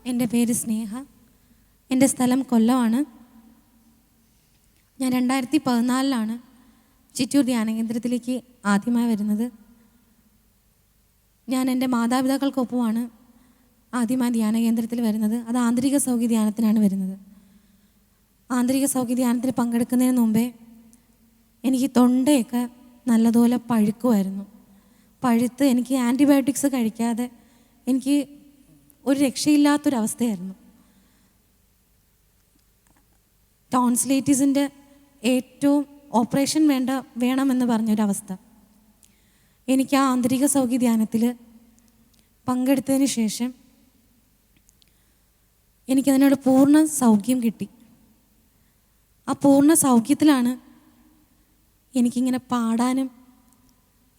എൻ്റെ പേര് സ്നേഹ. എൻ്റെ സ്ഥലം കൊല്ലമാണ്. ഞാൻ 2014 ചിറ്റൂർ ധ്യാനകേന്ദ്രത്തിലേക്ക് ആദ്യമായി വരുന്നത്. ഞാൻ എൻ്റെ മാതാപിതാക്കൾക്കൊപ്പമാണ് ആദ്യമായി ധ്യാനകേന്ദ്രത്തിൽ വരുന്നത്. അത് ആന്തരിക സൗഖ്യ ധ്യാനത്തിനാണ് വരുന്നത്. ആന്തരിക സൗഖ്യ ധ്യാനത്തിൽ പങ്കെടുക്കുന്നതിന് മുമ്പേ എനിക്ക് തൊണ്ടയൊക്കെ നല്ലതുപോലെ പഴുക്കുമായിരുന്നു. പഴുത്ത് എനിക്ക് ആൻറ്റിബയോട്ടിക്സ് കഴിക്കാതെ എനിക്ക് ഒരു രക്ഷയില്ലാത്തൊരവസ്ഥയായിരുന്നു. ടോൺസിലൈറ്റിസിൻ്റെ ഏറ്റവും ഓപ്പറേഷൻ വേണമെന്ന് പറഞ്ഞൊരവസ്ഥ. എനിക്ക് ആ ആന്തരിക സൗഖ്യ ധ്യാനത്തിൽ പങ്കെടുത്തതിന് ശേഷം എനിക്കതിനോട് പൂർണ്ണ സൗഖ്യം കിട്ടി. ആ പൂർണ്ണ സൗഖ്യത്തിലാണ് എനിക്കിങ്ങനെ പാടാനും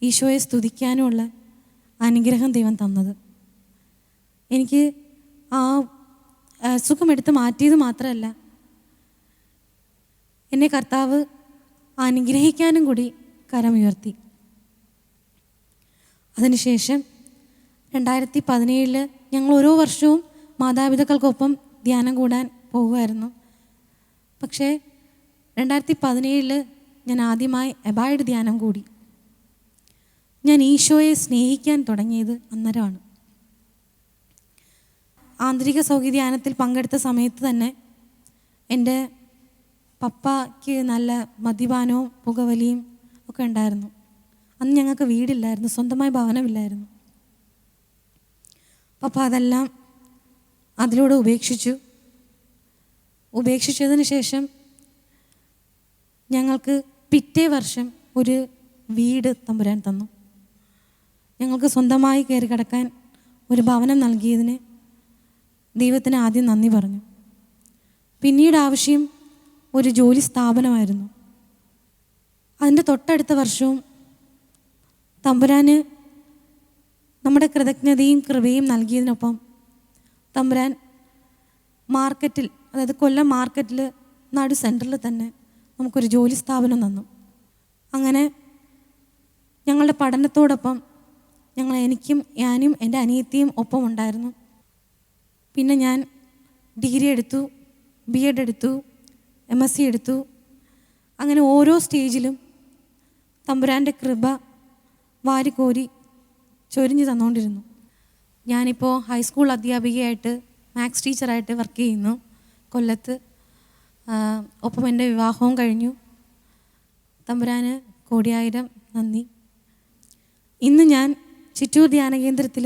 ഈശോയെ സ്തുതിക്കാനുമുള്ള അനുഗ്രഹം ദൈവം തന്നത്. എനിക്ക് ആ സുഖമെടുത്ത് മാറ്റിയത് മാത്രമല്ല, എന്നെ കർത്താവ് അനുഗ്രഹിക്കാനും കൂടി കരമുയർത്തി. അതിനുശേഷം 2017 ഞങ്ങൾ ഓരോ വർഷവും മാതാപിതാക്കൾക്കൊപ്പം ധ്യാനം കൂടാൻ പോകുമായിരുന്നു. പക്ഷേ 2017 ഞാൻ ആദ്യമായി എബായിഡ് ധ്യാനം കൂടി. ഞാൻ ഈശോയെ സ്നേഹിക്കാൻ തുടങ്ങിയത് അന്നേരമാണ്. ആന്തരിക സൗഖ്യ ധ്യാനത്തിൽ പങ്കെടുത്ത സമയത്ത് തന്നെ എൻ്റെ പപ്പയ്ക്ക് നല്ല മദ്യപാനവും പുകവലിയും ഒക്കെ ഉണ്ടായിരുന്നു. അന്ന് ഞങ്ങൾക്ക് വീടില്ലായിരുന്നു, സ്വന്തമായ ഭവനമില്ലായിരുന്നു. പപ്പ അതെല്ലാം അതിലൂടെ ഉപേക്ഷിച്ചതിന് ശേഷം ഞങ്ങൾക്ക് പിറ്റേ വർഷം ഒരു വീട് തമ്പുരാൻ തന്നു. ഞങ്ങൾക്ക് സ്വന്തമായി കയറി കിടക്കാൻ ഒരു ഭവനം നൽകിയതിന് ദൈവത്തിന് ആദ്യം നന്ദി പറഞ്ഞു. പിന്നീട് ആവശ്യം ഒരു ജോലി സ്ഥാപനമായിരുന്നു. അതിൻ്റെ തൊട്ടടുത്ത വർഷവും തമ്പുരാന് നമ്മുടെ കൃതജ്ഞതയും കൃപയും നൽകിയതിനൊപ്പം തമ്പുരാൻ മാർക്കറ്റിൽ, അതായത് കൊല്ലം മാർക്കറ്റിൽ നടു സെൻറ്ററിൽ തന്നെ നമുക്കൊരു ജോലി സ്ഥാപനം തന്നു. അങ്ങനെ ഞങ്ങളുടെ പഠനത്തോടൊപ്പം ഞാനും എൻ്റെ അനിയത്തിയും ഒപ്പം ഉണ്ടായിരുന്നു. പിന്നെ ഞാൻ ഡിഗ്രി എടുത്തു, BEd എടുത്തു, MSc എടുത്തു. അങ്ങനെ ഓരോ സ്റ്റേജിലും തമ്പുരാൻ്റെ കൃപ വാരിക്കോരി ചൊരിഞ്ഞു തന്നുകൊണ്ടിരുന്നു. ഞാനിപ്പോൾ ഹൈസ്കൂൾ അധ്യാപികയായിട്ട്, മാത്സ് ടീച്ചറായിട്ട് വർക്ക് ചെയ്യുന്നു കൊല്ലത്ത്. ഒപ്പം എൻ്റെ വിവാഹവും കഴിഞ്ഞു. തമ്പുരാന് കോടിയായിരം നന്ദി. ഇന്ന് ഞാൻ ചിറ്റൂർ ധ്യാനകേന്ദ്രത്തിൽ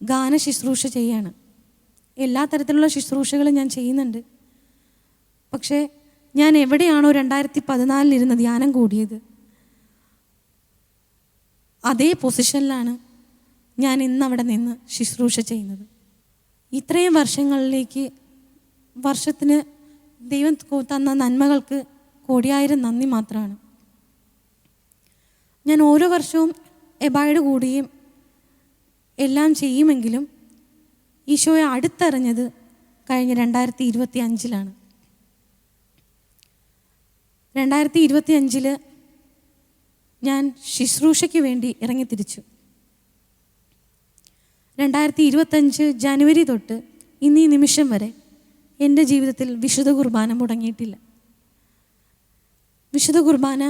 ഗാന ശുശ്രൂഷ ചെയ്യാണ്. എല്ലാ തരത്തിലുള്ള ശുശ്രൂഷകളും ഞാൻ ചെയ്യുന്നുണ്ട്. പക്ഷേ ഞാൻ എവിടെയാണോ 2014 ഇരുന്ന് ധ്യാനം കൂടിയത്, അതേ പൊസിഷനിലാണ് ഞാൻ ഇന്നവിടെ നിന്ന് ശുശ്രൂഷ ചെയ്യുന്നത്. ഇത്രയും വർഷത്തിന് ദൈവം തന്ന നന്മകൾക്ക് കോടിയായിരം നന്ദി മാത്രമാണ്. ഞാൻ ഓരോ വർഷവും എബായിഡ് കൂടുകയും എല്ലാം ചെയ്യുമെങ്കിലും ഈശോയെ അടുത്തറിഞ്ഞത് കഴിഞ്ഞ 2025 2025 ഞാൻ ശുശ്രൂഷയ്ക്ക് വേണ്ടി ഇറങ്ങിത്തിരിച്ചു. 2025 ജനുവരി തൊട്ട് ഇന്നീ നിമിഷം വരെ എൻ്റെ ജീവിതത്തിൽ വിശുദ്ധ കുർബാന മുടങ്ങിയിട്ടില്ല. വിശുദ്ധ കുർബാന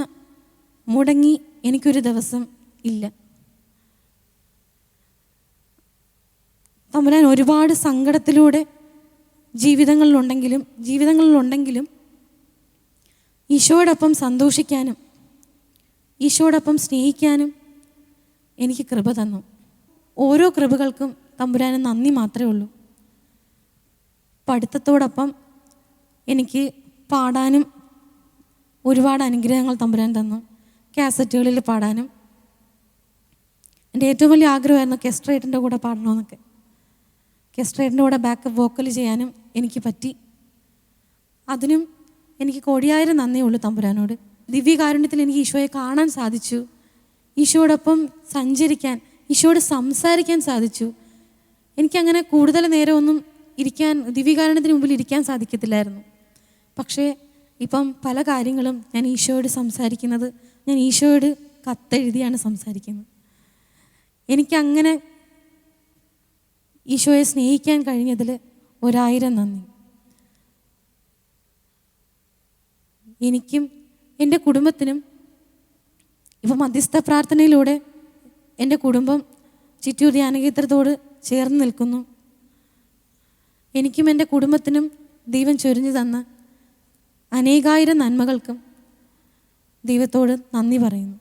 മുടങ്ങി എനിക്കൊരു ദിവസം ഇല്ല. തമ്പുരാൻ ഒരുപാട് സങ്കടത്തിലൂടെ ജീവിതങ്ങളിലുണ്ടെങ്കിലും ഈശോയോടൊപ്പം സന്തോഷിക്കാനും ഈശോയോടൊപ്പം സ്നേഹിക്കാനും എനിക്ക് കൃപ തന്നു. ഓരോ കൃപകൾക്കും തമ്പുരാന് നന്ദി മാത്രമേ ഉള്ളൂ. പഠിത്തത്തോടൊപ്പം എനിക്ക് പാടാനും ഒരുപാട് അനുഗ്രഹങ്ങൾ തമ്പുരാൻ തന്നു. കാസറ്റുകളിൽ പാടാനും എൻ്റെ ഏറ്റവും വലിയ ആഗ്രഹമായിരുന്നു കെസ്ട്രേറ്റിൻ്റെ കൂടെ പാടണമെന്നൊക്കെ. കെസ്ട്രേറ്റിൻ്റെ കൂടെ ബാക്കപ്പ് വോക്കൽ ചെയ്യാനും എനിക്ക് പറ്റി. അതിനും എനിക്ക് കോടിയായിരം നന്ദിയുള്ളൂ തമ്പുരാനോട്. ദിവ്യകാരുണ്യത്തിൽ എനിക്ക് ഈശോയെ കാണാൻ സാധിച്ചു. ഈശോയോടൊപ്പം സഞ്ചരിക്കാൻ, ഈശോയോട് സംസാരിക്കാൻ സാധിച്ചു. എനിക്കങ്ങനെ കൂടുതൽ നേരമൊന്നും ദിവ്യകാരുണ്യത്തിന് മുമ്പിൽ ഇരിക്കാൻ സാധിക്കത്തില്ലായിരുന്നു. പക്ഷേ ഇപ്പം പല കാര്യങ്ങളും ഞാൻ ഈശോയോട് സംസാരിക്കുന്നത്, ഞാൻ ഈശോയോട് കത്തെഴുതിയാണ് സംസാരിക്കുന്നത്. എനിക്കങ്ങനെ ഈശോയെ സ്നേഹിക്കാൻ കഴിഞ്ഞതിൽ 1000 നന്ദി. എനിക്കും എൻ്റെ കുടുംബത്തിനും ഇപ്പം മധ്യസ്ഥ പ്രാർത്ഥനയിലൂടെ എൻ്റെ കുടുംബം ചിറ്റൂർ ധ്യാനകേന്ദ്രത്തോട് ചേർന്ന് നിൽക്കുന്നു. എനിക്കും എൻ്റെ കുടുംബത്തിനും ദൈവം ചൊരിഞ്ഞു തന്ന അനേകായിരം നന്മകൾക്കും ദൈവത്തോട് നന്ദി പറയുന്നു.